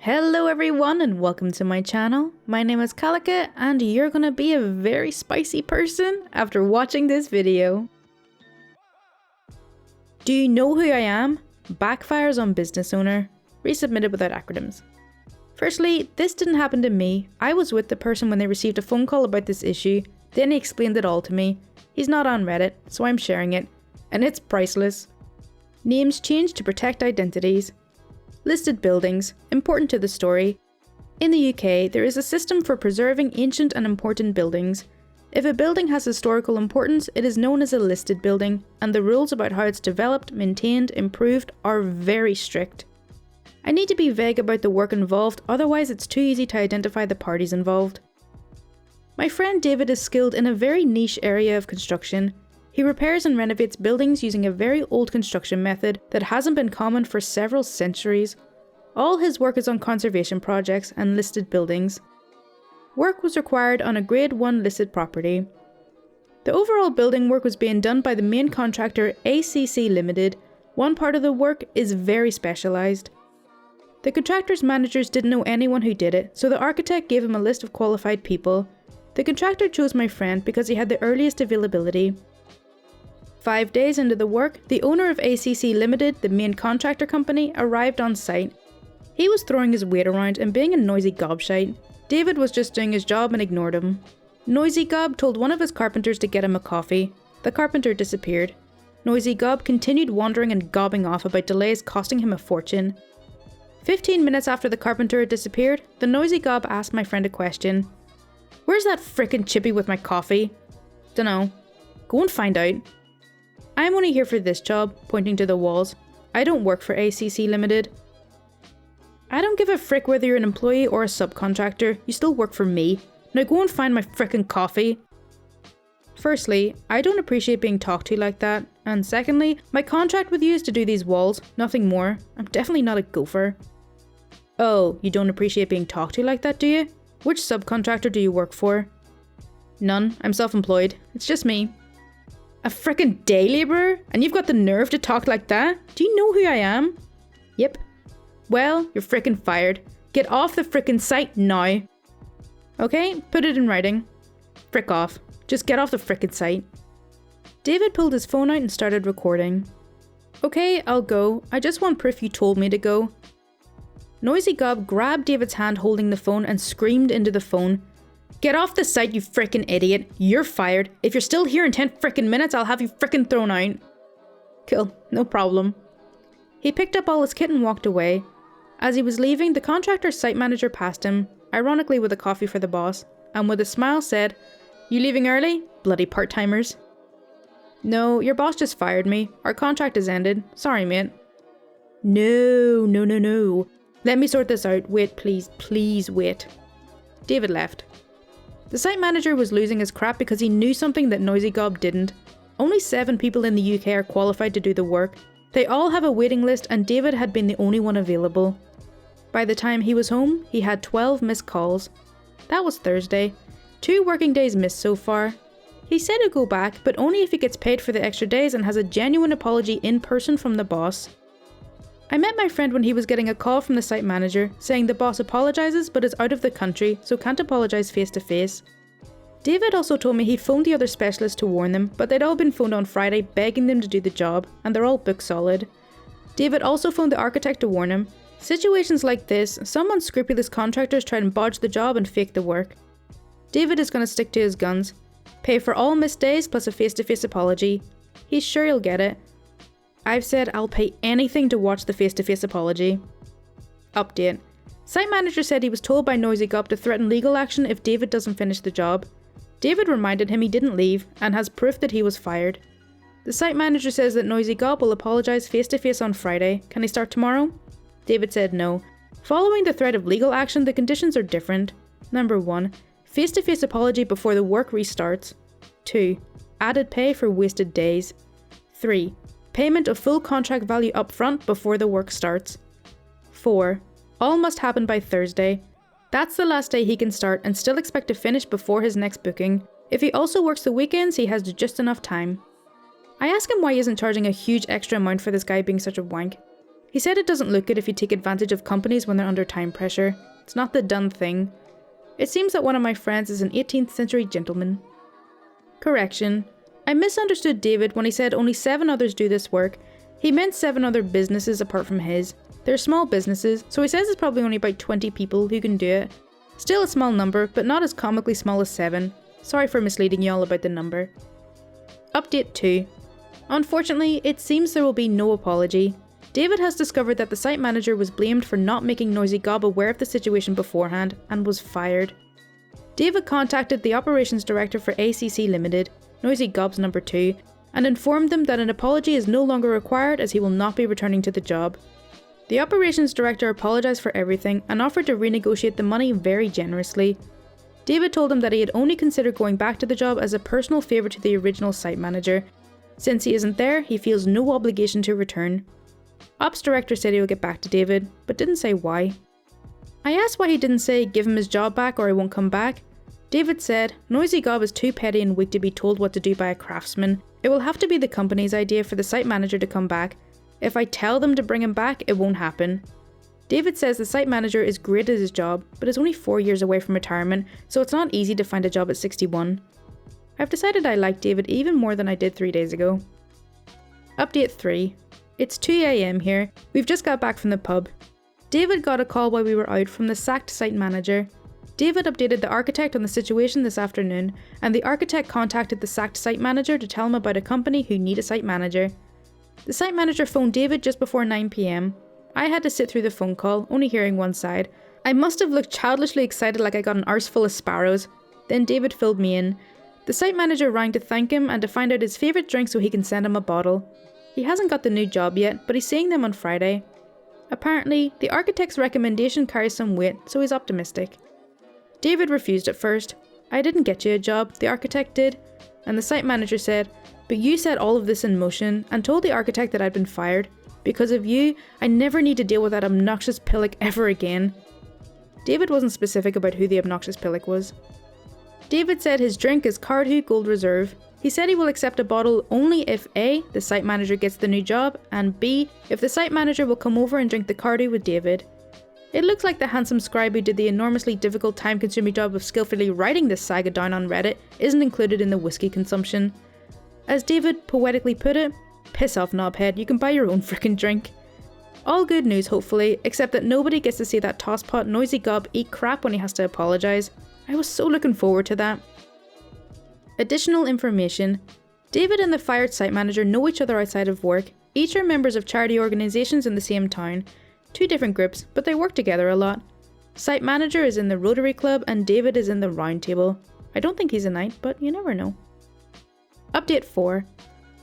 Hello everyone and welcome to my channel. My name is Kalika and you're gonna be a very spicy person after watching this video. Do you know who I am? Backfires on business owner. Resubmitted without acronyms. Firstly, this didn't happen to me. I was with the person when they received a phone call about this issue. Then he explained it all to me. He's not on Reddit, so I'm sharing it. And it's priceless. Names changed to protect identities. Listed buildings, important to the story. In the UK, there is a system for preserving ancient and important buildings. If a building has historical importance, it is known as a listed building, and the rules about how it's developed, maintained, improved are very strict. I need to be vague about the work involved, otherwise it's too easy to identify the parties involved. My friend David is skilled in a very niche area of construction. He repairs and renovates buildings using a very old construction method that hasn't been common for several centuries. All his work is on conservation projects and listed buildings. Work was required on a Grade 1 listed property. The overall building work was being done by the main contractor ACC Limited. One part of the work is very specialised. The contractor's managers didn't know anyone who did it, so the architect gave him a list of qualified people. The contractor chose my friend because he had the earliest availability. 5 days into the work, the owner of ACC Limited, the main contractor company, arrived on site. He was throwing his weight around and being a noisy gobshite. David was just doing his job and ignored him. Noisy Gob told one of his carpenters to get him a coffee. The carpenter disappeared. Noisy Gob continued wandering and gobbing off about delays costing him a fortune. 15 minutes after the carpenter had disappeared, the Noisy Gob asked my friend a question. "Where's that frickin' chippy with my coffee?" "Dunno." "Go and find out." "I'm only here for this job," pointing to the walls. "I don't work for ACC Limited." "I don't give a frick whether you're an employee or a subcontractor, you still work for me. Now go and find my frickin' coffee." Firstly, I don't appreciate being talked to like that, and secondly, my contract with you is to do these walls, nothing more. I'm definitely not a gopher. "Oh, you don't appreciate being talked to like that, do you? Which subcontractor do you work for?" "None, I'm self-employed. It's just me." "A frickin' day labourer? And you've got the nerve to talk like that? Do you know who I am?" "Yep." "Well, you're frickin' fired. Get off the frickin' site now." "Okay, put it in writing." "Frick off. Just get off the frickin' site." David pulled his phone out and started recording. "Okay, I'll go. I just want proof you told me to go." Noisy Gob grabbed David's hand holding the phone and screamed into the phone. "Get off the site, you frickin' idiot. You're fired. If you're still here in 10 frickin' minutes, I'll have you frickin' thrown out." "Cool, no problem." He picked up all his kit and walked away. As he was leaving, the contractor's site manager passed him, ironically with a coffee for the boss, and with a smile said, "You leaving early? Bloody part-timers." "No, your boss just fired me. Our contract has ended. Sorry, mate." No. Let me sort this out. Wait, please wait." David left. The site manager was losing his crap because he knew something that Noisy Gob didn't. Only 7 people in the UK are qualified to do the work. They all have a waiting list and David had been the only one available. By the time he was home, he had 12 missed calls. That was Thursday. 2 working days missed so far. He said he'd go back, but only if he gets paid for the extra days and has a genuine apology in person from the boss. I met my friend when he was getting a call from the site manager saying the boss apologises but is out of the country, so can't apologise face to face. David also told me he phoned the other specialists to warn them, but they'd all been phoned on Friday begging them to do the job, and they're all book solid. David also phoned the architect to warn him. Situations like this, some unscrupulous contractors try and bodge the job and fake the work. David is going to stick to his guns. Pay for all missed days plus a face-to-face apology. He's sure he'll get it. I've said I'll pay anything to watch the face-to-face apology. Update. Site manager said he was told by Noisy Gob to threaten legal action if David doesn't finish the job. David reminded him he didn't leave and has proof that he was fired. The site manager says that Noisy Gob will apologise face-to-face on Friday. Can he start tomorrow? David said no. Following the threat of legal action, the conditions are different. Number 1. Face-to-face apology before the work restarts. 2. Added pay for wasted days. 3. Payment of full contract value upfront before the work starts. 4. All must happen by Thursday. That's the last day he can start and still expect to finish before his next booking. If he also works the weekends, he has just enough time. I ask him why he isn't charging a huge extra amount for this guy being such a wank. He said it doesn't look good if you take advantage of companies when they're under time pressure. It's not the done thing. It seems that one of my friends is an 18th century gentleman. Correction. I misunderstood David when he said only 7 others do this work. He meant 7 other businesses apart from his. They're small businesses, so he says it's probably only about 20 people who can do it. Still a small number, but not as comically small as 7. Sorry for misleading you all about the number. Update 2. Unfortunately, it seems there will be no apology. David has discovered that the site manager was blamed for not making Noisy Gob aware of the situation beforehand and was fired. David contacted the operations director for ACC Limited, Noisy Gob's number 2, and informed them that an apology is no longer required as he will not be returning to the job. The operations director apologised for everything and offered to renegotiate the money very generously. David told him that he had only considered going back to the job as a personal favour to the original site manager. Since he isn't there, he feels no obligation to return. Ops director said he will get back to David, but didn't say why. I asked why he didn't say give him his job back or I won't come back. David said, Noisy Gob is too petty and weak to be told what to do by a craftsman. It will have to be the company's idea for the site manager to come back. If I tell them to bring him back, it won't happen. David says the site manager is great at his job, but is only 4 years away from retirement, so it's not easy to find a job at 61. I've decided I like David even more than I did 3 days ago. Update 3. It's 2 AM here. We've just got back from the pub. David got a call while we were out from the sacked site manager. David updated the architect on the situation this afternoon, and the architect contacted the sacked site manager to tell him about a company who need a site manager. The site manager phoned David just before 9 PM. I had to sit through the phone call, only hearing one side. I must have looked childishly excited like I got an arse full of sparrows. Then David filled me in. The site manager rang to thank him and to find out his favourite drink so he can send him a bottle. He hasn't got the new job yet, but he's seeing them on Friday. Apparently, the architect's recommendation carries some weight, so he's optimistic. David refused at first. I didn't get you a job, the architect did. And the site manager said, but you set all of this in motion and told the architect that I'd been fired. Because of you, I never need to deal with that obnoxious pillock ever again. David wasn't specific about who the obnoxious pillock was. David said his drink is Cardhu Gold Reserve. He said he will accept a bottle only if A, the site manager gets the new job, and B, if the site manager will come over and drink the Cardhu with David. It looks like the handsome scribe who did the enormously difficult time-consuming job of skillfully writing this saga down on Reddit isn't included in the whiskey consumption. As David poetically put it, piss off knobhead, you can buy your own frickin' drink. All good news hopefully, except that nobody gets to see that tosspot Noisy Gob eat crap when he has to apologise. I was so looking forward to that. Additional information. David and the fired site manager know each other outside of work. Each are members of charity organisations in the same town. 2 different groups, but they work together a lot. Site manager is in the Rotary Club and David is in the Round Table. I don't think he's a knight, but you never know. Update 4.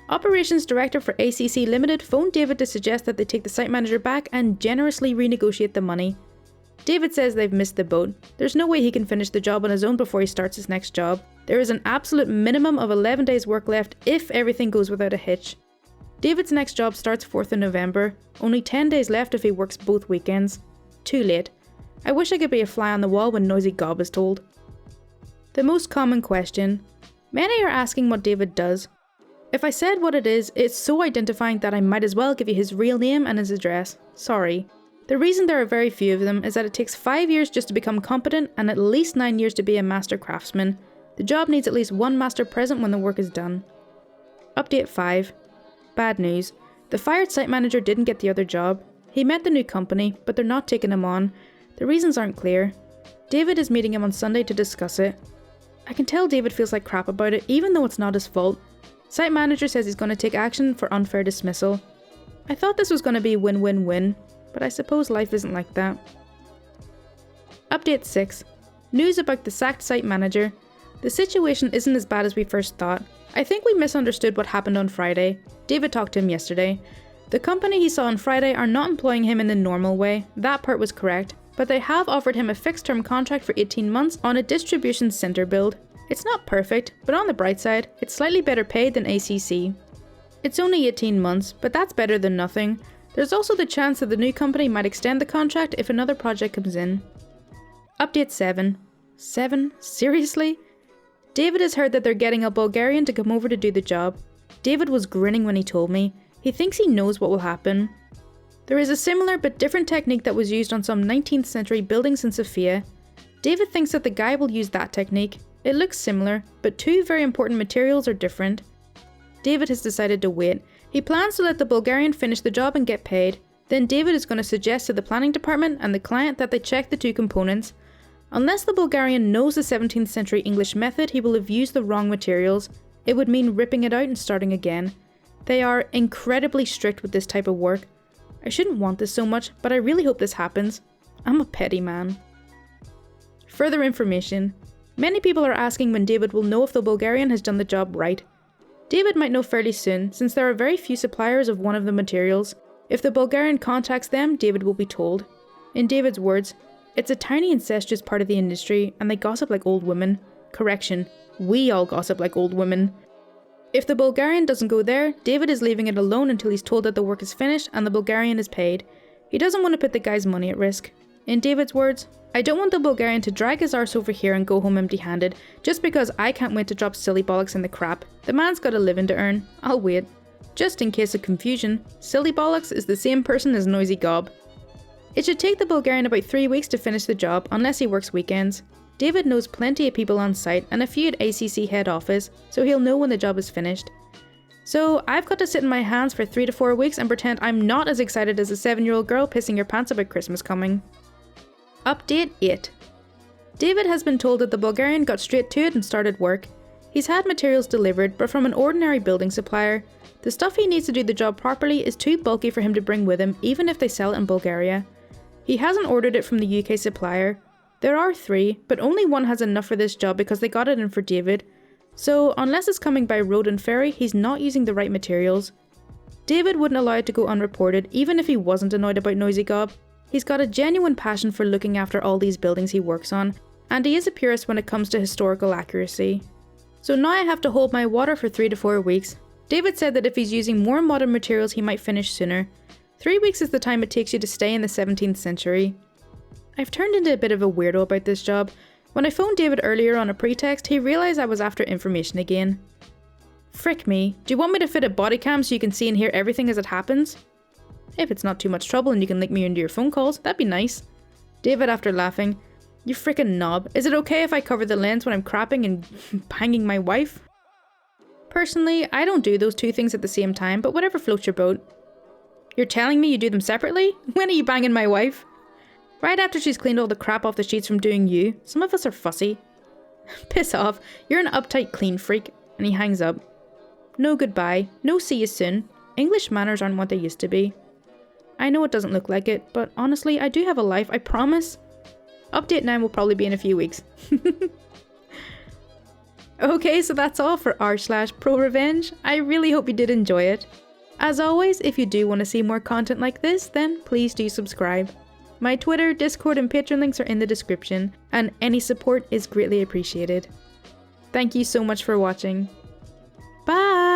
Operations Director for ACC Limited phoned David to suggest that they take the site manager back and generously renegotiate the money. David says they've missed the boat. There's no way he can finish the job on his own before he starts his next job. There is an absolute minimum of 11 days work left if everything goes without a hitch. David's next job starts 4th of November. Only 10 days left if he works both weekends. Too late. I wish I could be a fly on the wall when Noisy Gob is told. The most common question. Many are asking what David does. If I said what it is, it's so identifying that I might as well give you his real name and his address. Sorry. The reason there are very few of them is that it takes 5 years just to become competent and at least 9 years to be a master craftsman. The job needs at least 1 master present when the work is done. Update 5. Bad news. The fired site manager didn't get the other job. He met the new company, but they're not taking him on. The reasons aren't clear. David is meeting him on Sunday to discuss it. I can tell David feels like crap about it, even though it's not his fault. Site manager says he's going to take action for unfair dismissal. I thought this was going to be win-win-win, but I suppose life isn't like that. Update 6. News about the sacked site manager. The situation isn't as bad as we first thought. I think we misunderstood what happened on Friday. David talked to him yesterday. The company he saw on Friday are not employing him in the normal way, that part was correct, but they have offered him a fixed term contract for 18 months on a distribution centre build. It's not perfect, but on the bright side, it's slightly better paid than ACC. It's only 18 months, but that's better than nothing. There's also the chance that the new company might extend the contract if another project comes in. Update 7. 7? Seriously? David has heard that they're getting a Bulgarian to come over to do the job. David was grinning when he told me. He thinks he knows what will happen. There is a similar but different technique that was used on some 19th century buildings in Sofia. David thinks that the guy will use that technique. It looks similar, but two very important materials are different. David has decided to wait. He plans to let the Bulgarian finish the job and get paid. Then David is going to suggest to the planning department and the client that they check the two components. Unless the Bulgarian knows the 17th century English method, he will have used the wrong materials. It would mean ripping it out and starting again. They are incredibly strict with this type of work. I shouldn't want this so much, but I really hope this happens. I'm a petty man. Further information. Many people are asking when David will know if the Bulgarian has done the job right. David might know fairly soon, since there are very few suppliers of one of the materials. If the Bulgarian contacts them, David will be told. In David's words, "It's a tiny incestuous part of the industry, and they gossip like old women." Correction, we all gossip like old women. If the Bulgarian doesn't go there, David is leaving it alone until he's told that the work is finished and the Bulgarian is paid. He doesn't want to put the guy's money at risk. In David's words, "I don't want the Bulgarian to drag his arse over here and go home empty-handed, just because I can't wait to drop silly bollocks in the crap. The man's got a living to earn. I'll wait." Just in case of confusion, silly bollocks is the same person as noisy gob. It should take the Bulgarian about 3 weeks to finish the job, unless he works weekends. David knows plenty of people on site and a few at ACC head office, so he'll know when the job is finished. So I've got to sit in my hands for 3 to 4 weeks and pretend I'm not as excited as a 7-year-old girl pissing her pants about Christmas coming. Update 8. David has been told that the Bulgarian got straight to it and started work. He's had materials delivered, but from an ordinary building supplier. The stuff he needs to do the job properly is too bulky for him to bring with him, even if they sell it in Bulgaria. He hasn't ordered it from the UK supplier. There are 3, but only one has enough for this job because they got it in for David. So unless it's coming by road and ferry, he's not using the right materials. David wouldn't allow it to go unreported, even if he wasn't annoyed about Noisy Gob. He's got a genuine passion for looking after all these buildings he works on, and he is a purist when it comes to historical accuracy. So now I have to hold my water for 3 to 4 weeks. David said that if he's using more modern materials he might finish sooner. 3 weeks is the time it takes you to stay in the 17th century. I've turned into a bit of a weirdo about this job. When I phoned David earlier on a pretext, he realised I was after information again. Frick me, do you want me to fit a body cam so you can see and hear everything as it happens? If it's not too much trouble and you can link me into your phone calls, that'd be nice. David, after laughing, "You frickin' knob, is it okay if I cover the lens when I'm crapping and banging my wife?" Personally, I don't do those two things at the same time, but whatever floats your boat. You're telling me you do them separately? When are you banging my wife? Right after she's cleaned all the crap off the sheets from doing you. Some of us are fussy. Piss off, you're an uptight clean freak. And he hangs up. No goodbye, no see you soon. English manners aren't what they used to be. I know it doesn't look like it, but honestly, I do have a life, I promise. Update 9 will probably be in a few weeks. Okay, so that's all for r/ProRevenge. I really hope you did enjoy it. As always, if you do want to see more content like this, then please do subscribe. My Twitter, Discord and Patreon links are in the description, and any support is greatly appreciated. Thank you so much for watching. Bye!